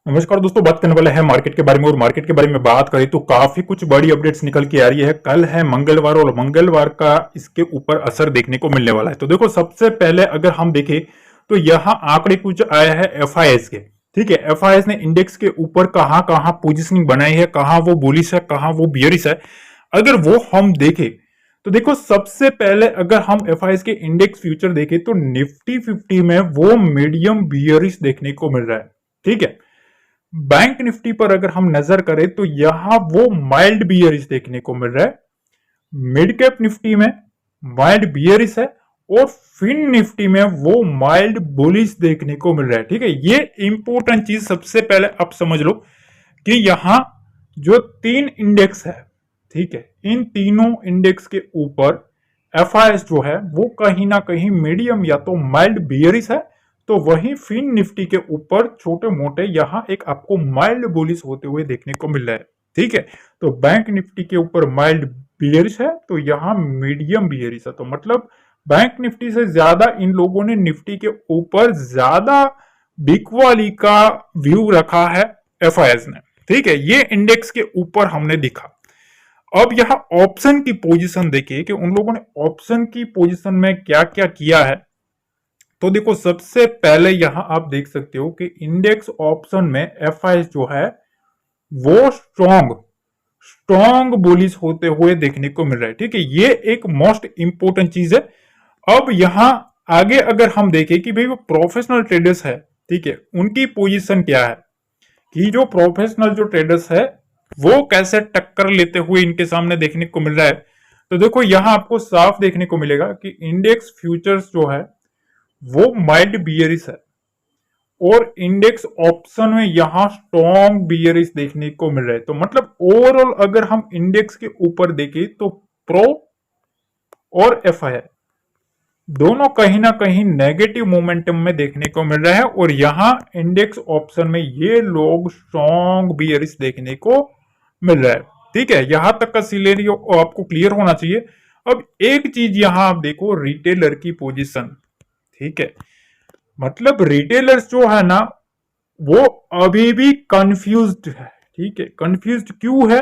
नमस्कार दोस्तों, बात करने वाला है मार्केट के बारे में। और मार्केट के बारे में बात करें तो काफी कुछ बड़ी अपडेट्स निकल के आ रही है। कल है मंगलवार और मंगलवार का इसके ऊपर असर देखने को मिलने वाला है। तो देखो, सबसे पहले अगर हम देखें तो यहाँ आंकड़े कुछ आया है एफआईएस के। ठीक है, एफआईएस ने इंडेक्स के ऊपर कहां कहां पोजिशनिंग बनाई है, कहां वो बुलिश है, कहां वो बियरिश है, अगर वो हम देखें तो देखो, सबसे पहले अगर हम एफआईएस के इंडेक्स फ्यूचर देखें तो निफ्टी 50 में वो मीडियम बियरिश देखने को मिल रहा है। ठीक है, बैंक निफ्टी पर अगर हम नजर करें तो यहां वो माइल्ड बियरिश देखने को मिल रहा है। मिड कैप निफ्टी में माइल्ड बियरिश है और फिन निफ्टी में वो माइल्ड बुलिश देखने को मिल रहा है। ठीक है, ये इंपॉर्टेंट चीज सबसे पहले आप समझ लो कि यहां जो तीन इंडेक्स है, ठीक है, इन तीनों इंडेक्स के ऊपर एफआईएस जो है वो कहीं ना कहीं मीडियम या तो माइल्ड बियरिश है, तो वहीं फिन निफ्टी के ऊपर छोटे मोटे यहां एक आपको माइल्ड बुलिश होते हुए देखने को मिल रहा है। ठीक है, तो बैंक निफ्टी के ऊपर माइल्ड बियरिश है तो यहां मीडियम बियरिश है। तो मतलब बैंक निफ्टी से ज्यादा इन लोगों ने निफ्टी के ऊपर ज्यादा बिकवाली का व्यू रखा है एफआईएस ने। ठीक है, ये इंडेक्स के ऊपर हमने दिखा। अब यहां ऑप्शन की पोजीशन देखिए कि उन लोगों ने ऑप्शन की पोजीशन में क्या क्या किया है। तो देखो, सबसे पहले यहां आप देख सकते हो कि इंडेक्स ऑप्शन में एफआईएस जो है वो स्ट्रॉन्ग स्ट्रॉन्ग बुलिश होते हुए देखने को मिल रहा है। ठीक है, ये एक मोस्ट इंपोर्टेंट चीज है। अब यहां आगे अगर हम देखें कि भाई वो प्रोफेशनल ट्रेडर्स है, ठीक है, उनकी पोजीशन क्या है, कि जो प्रोफेशनल जो ट्रेडर्स है वो कैसे टक्कर लेते हुए इनके सामने देखने को मिल रहा है। तो देखो, यहां आपको साफ देखने को मिलेगा कि इंडेक्स फ्यूचर्स जो है वो माइल्ड बियरिश है और इंडेक्स ऑप्शन में यहां स्ट्रॉन्ग बियरिश देखने को मिल रहा है। तो मतलब ओवरऑल अगर हम इंडेक्स के ऊपर देखें तो प्रो और एफआई दोनों कहीं ना कहीं नेगेटिव मोमेंटम में देखने को मिल रहा है और यहां इंडेक्स ऑप्शन में ये लोग स्ट्रॉन्ग बियरिश देखने को मिल रहा है। ठीक है, यहां तक का सिनेरियो आपको क्लियर होना चाहिए। अब एक चीज यहां आप देखो, रिटेलर की पोजीशन। ठीक है, मतलब रिटेलर्स जो है ना वो अभी भी कंफ्यूज्ड है। ठीक है, कंफ्यूज्ड क्यों है?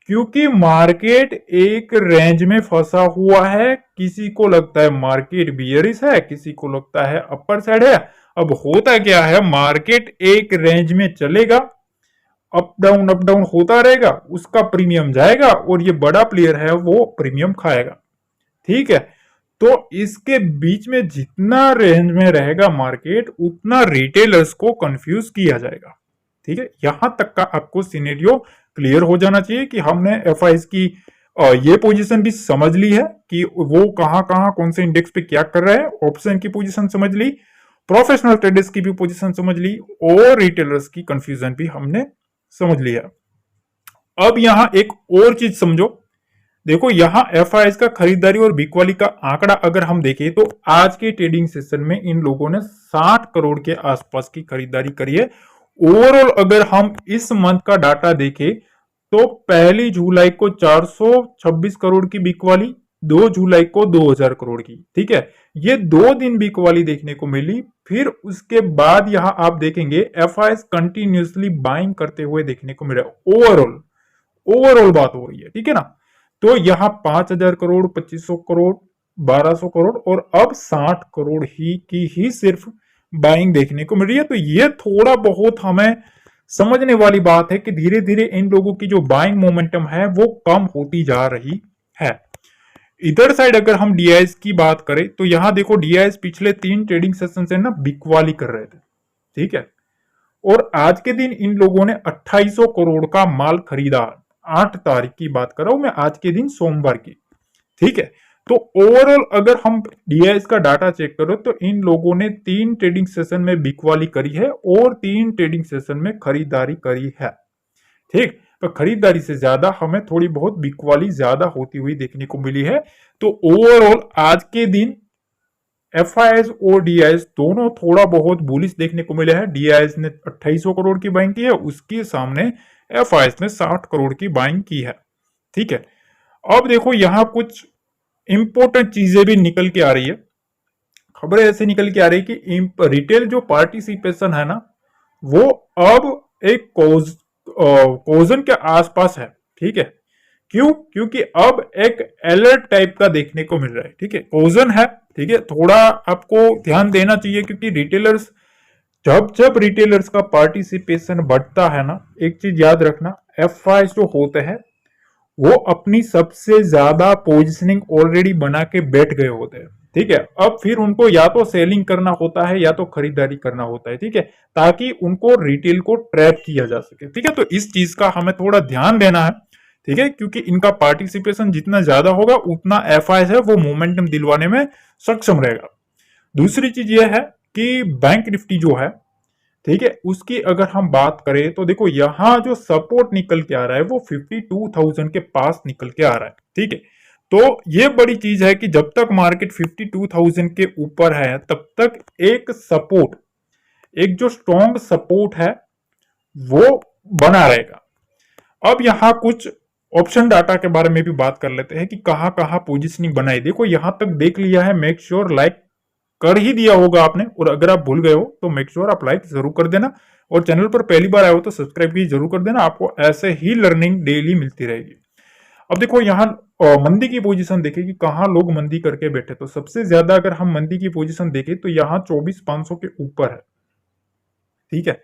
क्योंकि मार्केट एक रेंज में फंसा हुआ है। किसी को लगता है मार्केट बियरिश है, किसी को लगता है अपर साइड है। अब होता क्या है, मार्केट एक रेंज में चलेगा, अप डाउन होता रहेगा, उसका प्रीमियम जाएगा और ये बड़ा प्लेयर है वो प्रीमियम खाएगा। ठीक है, तो इसके बीच में जितना रेंज में रहेगा मार्केट, उतना रिटेलर्स को कंफ्यूज किया जाएगा। ठीक है, यहां तक का आपको सिनेरियो क्लियर हो जाना चाहिए कि हमने एफआईएस की ये पोजीशन भी समझ ली है कि वो कहां कहां कौन से इंडेक्स पे क्या कर रहा है, ऑप्शन की पोजीशन समझ ली, प्रोफेशनल ट्रेडर्स की भी पोजीशन समझ ली और रिटेलर्स की कंफ्यूजन भी हमने समझ लिया। अब यहां एक और चीज समझो। देखो, यहां एफआईएस का खरीदारी और बिकवाली का आंकड़ा अगर हम देखें तो आज के ट्रेडिंग सेशन में इन लोगों ने 60 करोड़ के आसपास की खरीदारी करी है। ओवरऑल अगर हम इस मंथ का डाटा देखें तो पहली जुलाई को 426 करोड़ की बिकवाली, 2 जुलाई को 2000 करोड़ की। ठीक है, ये 2 दिन बिकवाली देखने को मिली। फिर उसके बाद यहां आप देखेंगे एफआईएस कंटिन्यूसली बाइंग करते हुए देखने को मिला। ओवरऑल ओवरऑल बात हो रही है। ठीक है ना, तो यहां 5000 करोड़, 2500 करोड़, 1200 करोड़ और अब 60 करोड़ ही सिर्फ बाइंग देखने को मिल रही है। तो ये थोड़ा बहुत हमें समझने वाली बात है कि धीरे धीरे इन लोगों की जो बाइंग मोमेंटम है वो कम होती जा रही है। इधर साइड अगर हम डीआईएस की बात करें तो यहां देखो, डीआईएस पिछले 3 ट्रेडिंग सेशन से ना बिकवाली कर रहे थे। ठीक है, और आज के दिन इन लोगों ने 2800 करोड़ का माल खरीदा। 8 तारीख की बात कर रहा हूं मैं, आज के दिन सोमवार की। ठीक है, तो ओवरऑल अगर हम डीआईएस का डाटा चेक करो तो इन लोगों ने 3 ट्रेडिंग सेशन में बिकवाली करी है और 3 ट्रेडिंग सेशन में खरीदारी करी है। ठीक, तो खरीदारी से ज्यादा हमें थोड़ी बहुत बिकवाली ज्यादा होती हुई देखने को मिली है। तो ओवरऑल आज के दिन एफआईएस और डीआईएस दोनों थोड़ा बहुत बुलिश देखने को मिले हैं। डीआईएस ने 2800 करोड़ की बाइंग की है, उसके सामने एफआईएस ने 60 करोड़ की बाइंग की है। ठीक है, अब देखो यहां कुछ इंपॉर्टेंट चीजें भी निकल के आ रही है। खबरें ऐसे निकल के आ रही है कि रिटेल जो पार्टिसिपेशन है ना वो अब एक कोजन के आसपास है। ठीक है, क्यों? क्योंकि अब एक अलर्ट टाइप का देखने को मिल रहा है। ठीक है, कोजन है। ठीक है, थोड़ा आपको ध्यान देना चाहिए, क्योंकि रिटेलर्स, जब जब रिटेलर्स का पार्टिसिपेशन बढ़ता है ना, एक चीज याद रखना, एफ जो होते हैं वो अपनी सबसे ज्यादा पोजिशनिंग ऑलरेडी बना के बैठ गए होते हैं। ठीक है, अब फिर उनको या तो सेलिंग करना होता है या तो खरीदारी करना होता है। ठीक है, ताकि उनको रिटेल को ट्रैप किया जा सके। ठीक है, तो इस चीज का हमें थोड़ा ध्यान देना है। ठीक है, क्योंकि इनका पार्टिसिपेशन जितना ज्यादा होगा उतना एफ है वो मोमेंटम दिलवाने में सक्षम रहेगा। दूसरी चीज यह है कि बैंक निफ्टी जो है, ठीक है, उसकी अगर हम बात करें तो देखो यहां जो सपोर्ट निकल के आ रहा है वो 52,000 के पास निकल के आ रहा है। ठीक है, तो ये बड़ी चीज है कि जब तक मार्केट 52,000 के ऊपर है तब तक एक सपोर्ट, एक जो स्ट्रॉन्ग सपोर्ट है वो बना रहेगा। अब यहां कुछ ऑप्शन डाटा के बारे में भी बात कर लेते हैं कि कहां कहां पोजिशनिंग बनाई। देखो यहां तक देख लिया है, मेक श्योर लाइक कर ही दिया होगा आपने, और अगर आप भूल गए हो तो मेक श्योर आप लाइक जरूर कर देना, और चैनल पर पहली बार आए हो तो सब्सक्राइब भी जरूर कर देना। आपको ऐसे ही लर्निंग डेली मिलती रहेगी। अब देखो यहाँ मंदी की पोजीशन देखें कि कहाँ लोग मंदी करके बैठे, तो सबसे ज्यादा अगर हम मंदी की पोजीशन देखें तो यहाँ 24,500 के ऊपर है। ठीक है,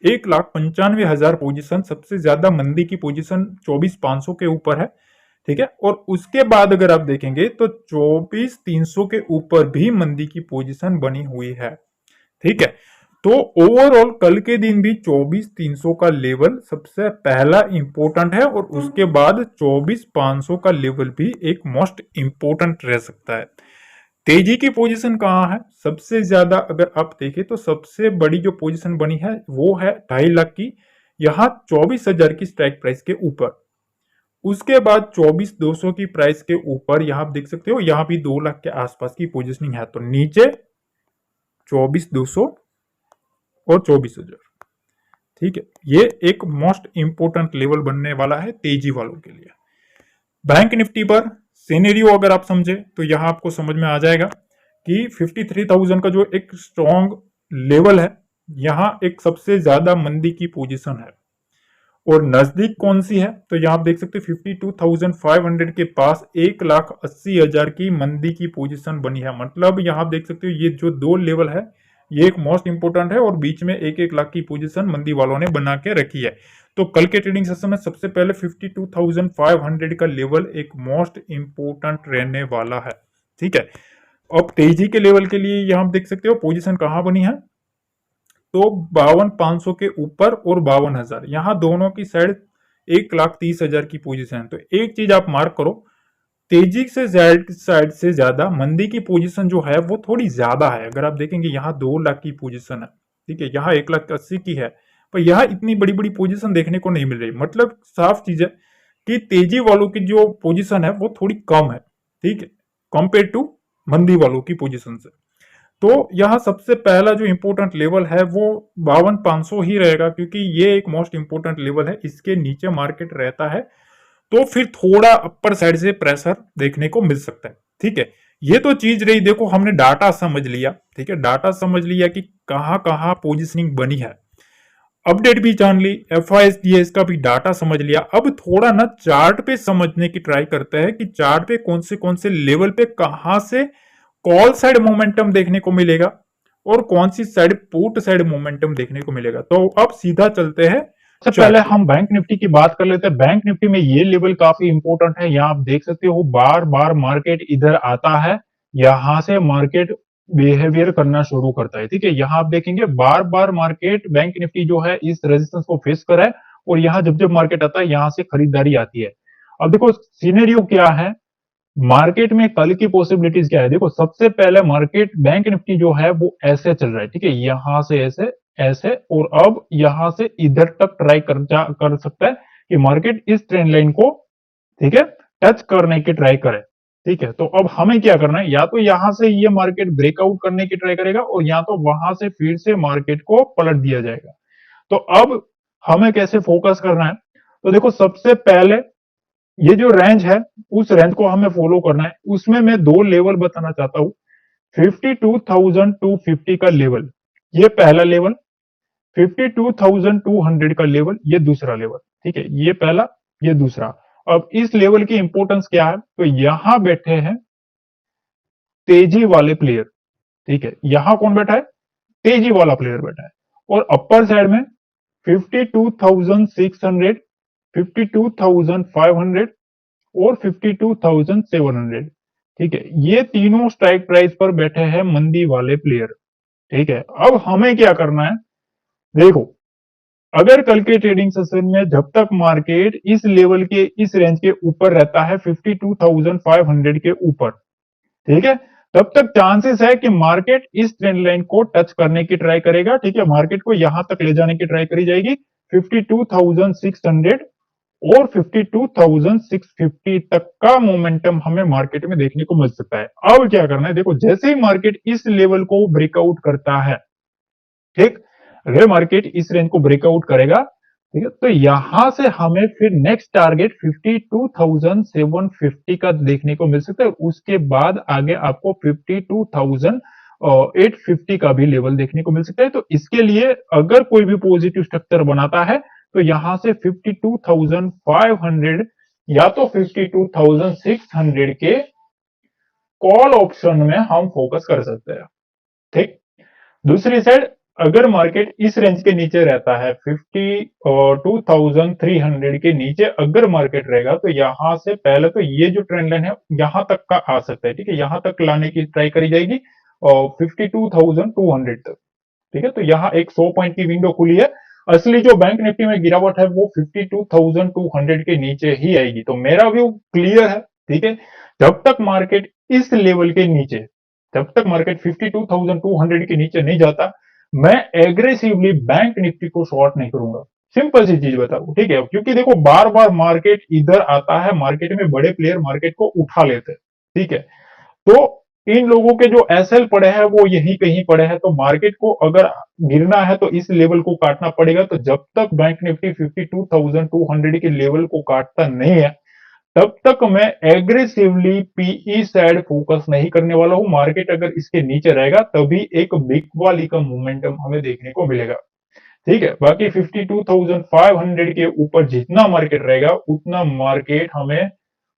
1,95,000 पोजीशन, सबसे ज्यादा मंदी की पोजीशन 24,500 के ऊपर है। ठीक है, और उसके बाद अगर आप देखेंगे तो 24,300 के ऊपर भी मंदी की पोजीशन बनी हुई है। ठीक है, तो ओवरऑल कल के दिन भी 24,300 का लेवल सबसे पहला इंपॉर्टेंट है, और उसके बाद 24,500 का लेवल भी एक मोस्ट इंपॉर्टेंट रह सकता है। तेजी की पोजीशन कहाँ है? सबसे ज्यादा अगर आप देखें तो सबसे बड़ी जो पोजीशन बनी है वो है 2.5 लाख की, यहाँ 24,000 की स्ट्राइक प्राइस के ऊपर। उसके बाद 24,200 की प्राइस के ऊपर यहां आप देख सकते हो, यहां भी 2 लाख के आसपास की पोजीशनिंग है। तो नीचे 24,200 और 24,000। ठीक है, ये एक मोस्ट इंपोर्टेंट लेवल बनने वाला है तेजी वालों के लिए। बैंक निफ्टी पर सिनेरियो अगर आप समझे तो यहां आपको समझ में आ जाएगा कि 53,000 का जो एक स्ट्रॉन्ग लेवल है, यहां एक सबसे ज्यादा मंदी की पोजीशन है। और नजदीक कौन सी है? तो यहां आप देख सकते हैं 52,500 के पास 1,80,000 की मंदी की पोजीशन बनी है। मतलब यहां आप देख सकते हो ये जो दो लेवल है ये एक मोस्ट इंपोर्टेंट है, और बीच में 1,00,000 की पोजीशन मंदी वालों ने बना के रखी है। तो कल के ट्रेडिंग सेशन में सबसे पहले 52,500 का लेवल एक मोस्ट इंपोर्टेंट रहने वाला है। ठीक है, अब तेजी के लेवल के लिए यहां आप देख सकते हो पोजीशन कहां बनी है, तो 52,500 के ऊपर और 52,000, यहां दोनों की साइड 1,30,000 की पोजीशन है। तो एक चीज आप मार्क करो, तेजी से साइड से ज्यादा मंदी की पोजीशन जो है वो थोड़ी ज्यादा है। अगर आप देखेंगे यहाँ 2 लाख की पोजीशन है, ठीक है, यहाँ 1,80,000 की है, पर यहाँ इतनी बड़ी बड़ी पोजीशन देखने को नहीं मिल रही। मतलब साफ चीज है कि तेजी वालों की जो पोजीशन है वो थोड़ी कम है। ठीक है, कंपेयर टू मंदी वालों की पोजीशन से। तो यहाँ सबसे पहला जो इंपॉर्टेंट लेवल है वो 52,500 ही रहेगा, क्योंकि ये एक मोस्ट इंपॉर्टेंट लेवल है। इसके नीचे मार्केट रहता है तो फिर थोड़ा अपर साइड से प्रेशर देखने को मिल सकता है। ठीक है, ये तो चीज रही। देखो हमने डाटा समझ लिया, ठीक है, डाटा समझ लिया कि कहां कहां पोजीशनिंग बनी है, अपडेट भी जान ली, FIS का भी डाटा समझ लिया। अब थोड़ा ना चार्ट पे समझने की ट्राई करते हैं कि चार्ट पे कौन से लेवल पे कहां से कॉल साइड मोमेंटम देखने को मिलेगा और कौन सी साइड पुट साइड मोमेंटम देखने को मिलेगा। तो अब सीधा चलते हैं। सबसे पहले हम बैंक निफ्टी की बात कर लेते हैं। बैंक निफ्टी में ये लेवल काफी इंपॉर्टेंट है। यहाँ आप देख सकते हो बार बार मार्केट इधर आता है, यहां से मार्केट बिहेवियर करना शुरू करता है। ठीक है, यहाँ आप देखेंगे बार बार मार्केट बैंक निफ्टी जो है इस रेजिस्टेंस को फेस कर रहा है, और यहाँ जब जब मार्केट आता है यहाँ से खरीदारी आती है। अब देखो सीनेरियो क्या है, मार्केट में कल की पॉसिबिलिटीज क्या है। देखो सबसे पहले मार्केट बैंक निफ्टी जो है वो ऐसे चल रहा है, ठीक है, यहां से ऐसे ऐसे, और अब यहां से इधर तक ट्राई कर सकता है कि मार्केट इस ट्रेंड लाइन को, ठीक है, टच करने की ट्राई करे। ठीक है, तो अब हमें क्या करना है, या तो यहां से ये मार्केट ब्रेकआउट करने की ट्राई करेगा, और या तो वहां से फिर से मार्केट को पलट दिया जाएगा। तो अब हमें कैसे फोकस करना है, तो देखो सबसे पहले ये जो रेंज है उस रेंज को हमें फॉलो करना है। उसमें मैं दो लेवल बताना चाहता हूं। 52,250 का लेवल, ये पहला लेवल, 52,200 का लेवल, ये दूसरा लेवल, ठीक है, ये पहला, ये दूसरा। अब इस लेवल की इंपॉर्टेंस क्या है, तो यहां बैठे हैं तेजी वाले प्लेयर, ठीक है, यहां कौन बैठा है, तेजी वाला प्लेयर बैठा है। और अपर साइड में 52,600, 52,500 और 52,700, ठीक है, ये तीनों स्ट्राइक प्राइस पर बैठे हैं मंदी वाले प्लेयर, ठीक है। अब हमें क्या करना है, देखो, अगर कल के ट्रेडिंग सेशन में जब तक मार्केट इस लेवल के, इस रेंज के ऊपर रहता है 52,500 के ऊपर, ठीक है, तब तक चांसेस है कि मार्केट इस ट्रेंड लाइन को टच करने की ट्राई करेगा, ठीक है, मार्केट को यहां तक ले जाने की ट्राई करी जाएगी 52,600 और 52,650 तक का मोमेंटम हमें मार्केट में देखने को मिल सकता है। अब क्या करना है, देखो, जैसे ही मार्केट इस लेवल को ब्रेकआउट करता है, ठीक, अगर मार्केट इस रेंज को ब्रेकआउट करेगा, ठीक है, तो यहां से हमें फिर नेक्स्ट टारगेट 52,750 का देखने को मिल सकता है। उसके बाद आगे आपको 52,850 का भी लेवल देखने को मिल सकता है। तो इसके लिए अगर कोई भी पॉजिटिव स्ट्रक्चर बनाता है तो यहां से 52,500 या तो 52,600 के कॉल ऑप्शन में हम फोकस कर सकते हैं, ठीक। दूसरी साइड, अगर मार्केट इस रेंज के नीचे रहता है 52,300 के नीचे अगर मार्केट रहेगा, तो यहां से पहले तो ये जो ट्रेंड लाइन है यहां तक का आ सकता है, ठीक है, यहां तक लाने की ट्राई करी जाएगी और 52,200 तक, ठीक है। तो यहाँ एक 100 पॉइंट की विंडो खुली है। असली जो बैंक निफ्टी में गिरावट है वो 52,200 के नीचे ही आएगी। तो मेरा व्यू क्लियर है, ठीक है, जब तक मार्केट इस लेवल के नीचे, जब तक मार्केट 52,200 के नीचे नहीं जाता, मैं एग्रेसिवली बैंक निफ्टी को शॉर्ट नहीं करूंगा। सिंपल सी चीज बताऊं, ठीक है, क्योंकि देखो बार बार मार्केट इधर आता है, मार्केट में बड़े प्लेयर मार्केट को उठा लेते हैं, ठीक है। तो इन लोगों के जो एसएल पड़े हैं वो यही कहीं पड़े हैं, तो मार्केट को अगर गिरना है तो इस लेवल को काटना पड़ेगा। तो जब तक बैंक निफ्टी 52,200 के लेवल को काटता नहीं है, तब तक मैं एग्रेसिवली पीई साइड फोकस नहीं करने वाला हूं। मार्केट अगर इसके नीचे रहेगा तभी एक बिग वाली का मोमेंटम हमें देखने को मिलेगा, ठीक है। बाकी 52,500 के ऊपर जितना मार्केट रहेगा उतना मार्केट हमें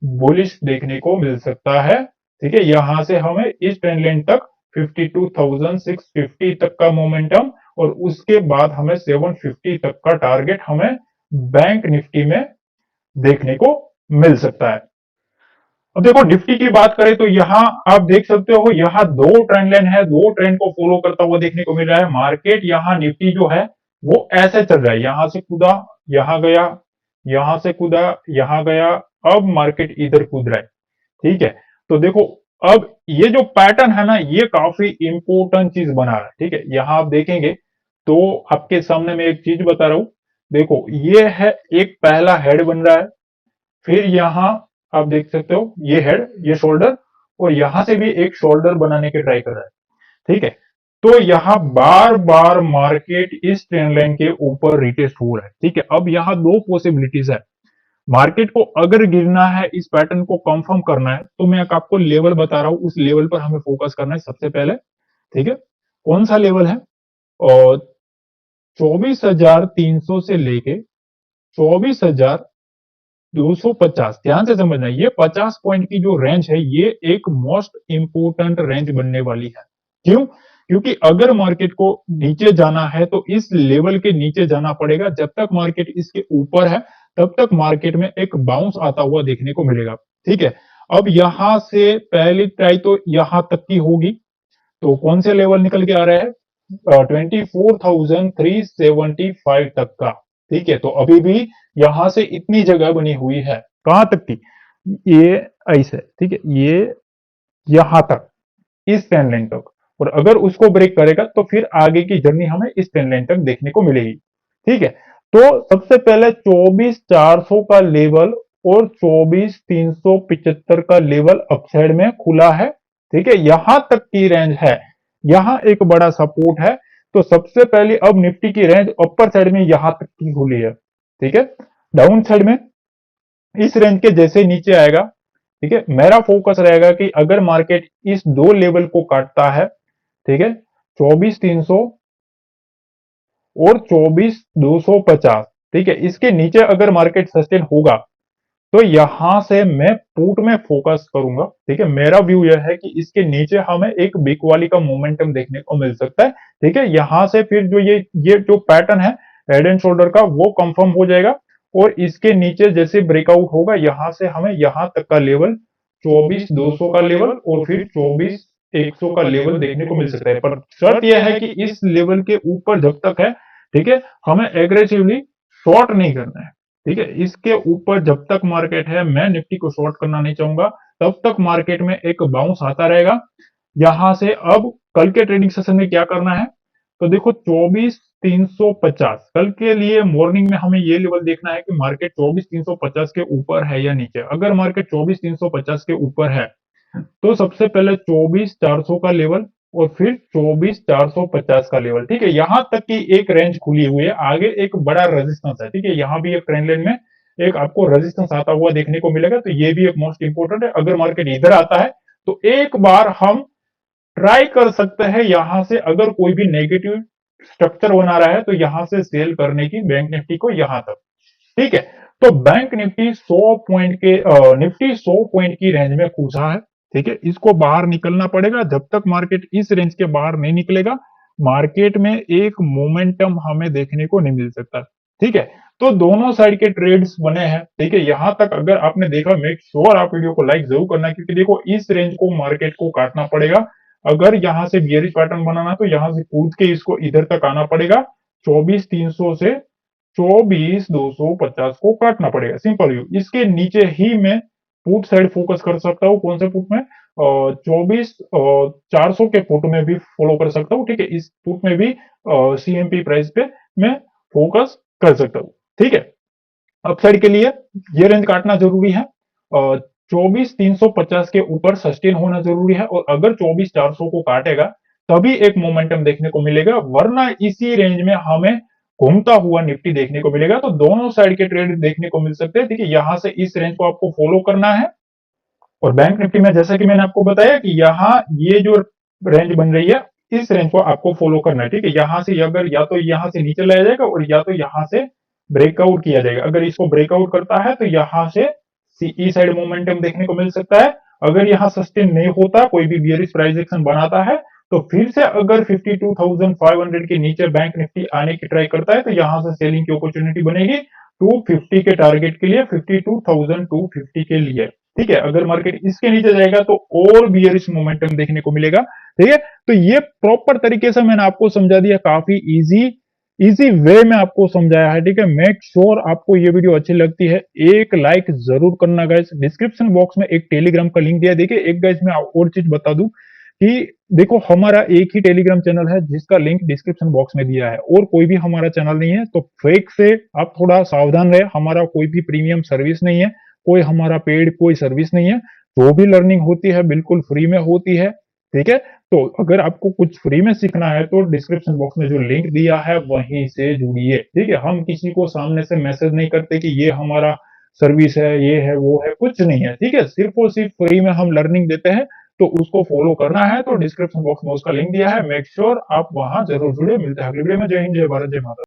बुलिश देखने को मिल सकता है, ठीक है। यहां से हमें इस ट्रेंड लाइन तक 52,650 तक का मोमेंटम और उसके बाद हमें 750 तक का टारगेट हमें बैंक निफ्टी में देखने को मिल सकता है। अब देखो निफ्टी की बात करें तो यहाँ आप देख सकते हो, यहाँ दो ट्रेंड लाइन है, दो ट्रेंड को फॉलो करता हुआ देखने को मिल रहा है। मार्केट यहाँ निफ्टी जो है वो ऐसे चल रहा है, यहां से कूदा, यहां गया, यहां से कूदा, यहां गया, अब मार्केट इधर कूद रहा है, ठीक है। तो देखो अब ये जो पैटर्न है ना, ये काफी इंपॉर्टेंट चीज बना रहा है, ठीक है। यहां आप देखेंगे तो आपके सामने मैं एक चीज बता रहा हूं, देखो ये है, एक पहला हेड बन रहा है, फिर यहां आप देख सकते हो ये हेड, ये शोल्डर, और यहां से भी एक शोल्डर बनाने की ट्राई कर रहा है, ठीक है। तो यहां बार बार मार्केट इस ट्रेंड लाइन के ऊपर रिटेस्ट हो रहा है, ठीक है। अब यहां दो पॉसिबिलिटीज है, मार्केट को अगर गिरना है, इस पैटर्न को कंफर्म करना है, तो मैं आपको लेवल बता रहा हूं, उस लेवल पर हमें फोकस करना है सबसे पहले, ठीक है। कौन सा लेवल है, और 24,300 से लेके 24,250, ध्यान से समझना, ये 50 पॉइंट की जो रेंज है ये एक मोस्ट इंपोर्टेंट रेंज बनने वाली है। क्यों, क्योंकि अगर मार्केट को नीचे जाना है तो इस लेवल के नीचे जाना पड़ेगा। जब तक मार्केट इसके ऊपर है तब तक मार्केट में एक बाउंस आता हुआ देखने को मिलेगा, ठीक है। अब यहां से पहली ट्राई तो यहां तक की होगी, तो कौन से लेवल निकल के आ रहा है, 24,375 तक का, ठीक है। तो अभी भी यहां से इतनी जगह बनी हुई है, कहां तक की, ये ऐसे, ठीक है, ये यहां तक, इस ट्रेंड लाइन तक, और अगर उसको ब्रेक करेगा तो फिर आगे की जर्नी हमें इस ट्रेंड लाइन तक देखने को मिलेगी, ठीक है। तो सबसे पहले 24,400 का लेवल और 24,375 का लेवल अपसाइड में खुला है, ठीक है, यहां तक की रेंज है, यहां एक बड़ा सपोर्ट है। तो सबसे पहले अब निफ्टी की रेंज अपर साइड में यहां तक की खुली है, ठीक है। डाउन साइड में इस रेंज के जैसे नीचे आएगा, ठीक है, मेरा फोकस रहेगा कि अगर मार्केट इस दो लेवल को काटता है, ठीक है, 24,300 और 24,250। ठीक है, इसके नीचे अगर मार्केट सस्टेन होगा तो यहां से मैं पुट में फोकस करूंगा। ठीक है, मेरा व्यू यह है कि इसके नीचे हमें एक बिग वाली का मोमेंटम देखने को मिल सकता है। ठीक है, यहां से फिर जो ये जो पैटर्न है हेड एंड शोल्डर का वो कंफर्म हो जाएगा, और इसके नीचे जैसे ब्रेकआउट होगा यहां से हमें यहां तक का लेवल 24,200 का लेवल और फिर 24,100 का लेवल देखने को मिल सकता है। पर शर्त यह है कि इस लेवल के ऊपर जब तक है, ठीक है, हमें एग्रेसिवली शॉर्ट नहीं करना है। ठीक है, इसके ऊपर जब तक मार्केट है मैं निफ्टी को शॉर्ट करना नहीं चाहूंगा। तब तक मार्केट में एक बाउंस आता रहेगा। यहां से अब कल के ट्रेडिंग सेशन में क्या करना है, तो देखो 24,350 कल के लिए मॉर्निंग में हमें ये लेवल देखना है कि मार्केट 24,350 के ऊपर है या नीचे। अगर मार्केट 24,350 के ऊपर है तो सबसे पहले 24,400 का लेवल और फिर 24,450 का लेवल। ठीक है, यहां तक की एक रेंज खुली हुई है, आगे एक बड़ा रेजिस्टेंस है। ठीक है, यहां भी एक ट्रेंड लाइन में एक आपको रेजिस्टेंस आता हुआ देखने को मिलेगा, तो ये भी एक मोस्ट इंपोर्टेंट है। अगर मार्केट इधर आता है तो एक बार हम ट्राई कर सकते हैं यहां से, अगर कोई भी नेगेटिव स्ट्रक्चर बना रहा है तो यहां से सेल करने की बैंक निफ्टी को यहां तक। ठीक है, तो बैंक निफ्टी 100 पॉइंट के निफ्टी 100 पॉइंट की रेंज में कूदा है। ठीक है, इसको बाहर निकलना पड़ेगा। जब तक मार्केट इस रेंज के बाहर नहीं निकलेगा मार्केट में एक मोमेंटम हमें देखने को नहीं मिल सकता। ठीक है, तो दोनों साइड के ट्रेड्स बने हैं। ठीक है, यहां तक अगर आपने देखा मेक श्योर आप वीडियो को लाइक जरूर करना, क्योंकि देखो इस रेंज को मार्केट को काटना पड़ेगा। अगर यहां से बियरिश पैटर्न बनाना तो यहां से कूद के इसको इधर तक आना पड़ेगा। 24,300 से 24,250 को काटना पड़ेगा, सिंपल व्यू। इसके नीचे ही मैं पुट साइड फोकस कर सकता हूँ। कौन से पुट में, 24,400 के पुट में भी फॉलो कर सकता हूँ। ठीक है, इस पुट में भी सीएमपी प्राइस पे मैं फोकस कर सकता हूँ। ठीक है, अपसाइड के लिए ये रेंज काटना जरूरी है, 24,350 के ऊपर सस्टेन होना जरूरी है, और अगर 24,400 को काटेगा तभी एक मोमेंटम देखने को मिलेगा, वरना इसी रेंज में हमें घूमता हुआ निफ्टी देखने को मिलेगा। तो दोनों साइड के ट्रेड देखने को मिल सकते हैं। ठीक है, यहां से इस रेंज को आपको फॉलो करना है। और बैंक निफ्टी में जैसा कि मैंने आपको बताया कि यहाँ ये जो रेंज बन रही है इस रेंज को आपको फॉलो करना है। ठीक है, यहां से अगर या तो यहां से नीचे लाया जाएगा और या तो यहां से ब्रेकआउट किया जाएगा। अगर इसको ब्रेकआउट करता है तो यहां से सीई साइड मोमेंटम देखने को मिल सकता है। अगर यहां सस्टेन नहीं होता, कोई भी बियरिश प्राइस एक्शन बनाता है, तो फिर से अगर 52,500 के नीचे बैंक निफ्टी आने की ट्राई करता है तो यहां से सेलिंग की अपॉर्चुनिटी बनेगी 250 के टारगेट के लिए, 52,250 के लिए। ठीक है, अगर मार्केट इसके नीचे जाएगा तो और बियरिश मोमेंटम देखने को मिलेगा। ठीक है, तो ये प्रॉपर तरीके से मैंने आपको समझा दिया, काफी इजी वे में आपको समझाया है। ठीक है, मेक श्योर आपको ये वीडियो अच्छी लगती है एक लाइक जरूर करना गाइस। डिस्क्रिप्शन बॉक्स में एक टेलीग्राम का लिंक दिया है। देखिए एक गाइस मैं और चीज बता दूं कि देखो हमारा एक ही टेलीग्राम चैनल है जिसका लिंक डिस्क्रिप्शन बॉक्स में दिया है, और कोई भी हमारा चैनल नहीं है। तो फेक से आप थोड़ा सावधान रहे, हमारा कोई भी प्रीमियम सर्विस नहीं है, कोई हमारा पेड कोई सर्विस नहीं है। जो भी लर्निंग होती है बिल्कुल फ्री में होती है। ठीक है, तो अगर आपको कुछ फ्री में सीखना है तो डिस्क्रिप्शन बॉक्स में जो लिंक दिया है वहीं से जुड़िए। ठीक है, हम किसी को सामने से मैसेज नहीं करते कि ये हमारा सर्विस है, ये है, वो है, कुछ नहीं है। ठीक है, सिर्फ और सिर्फ फ्री में हम लर्निंग देते हैं। तो उसको फॉलो करना है तो डिस्क्रिप्शन बॉक्स में उसका लिंक दिया है, मेक श्योर आप वहां जरूर जुड़े। मिलते हैं अगली वीडियो में। जय हिंद, जय भारत, जय माता।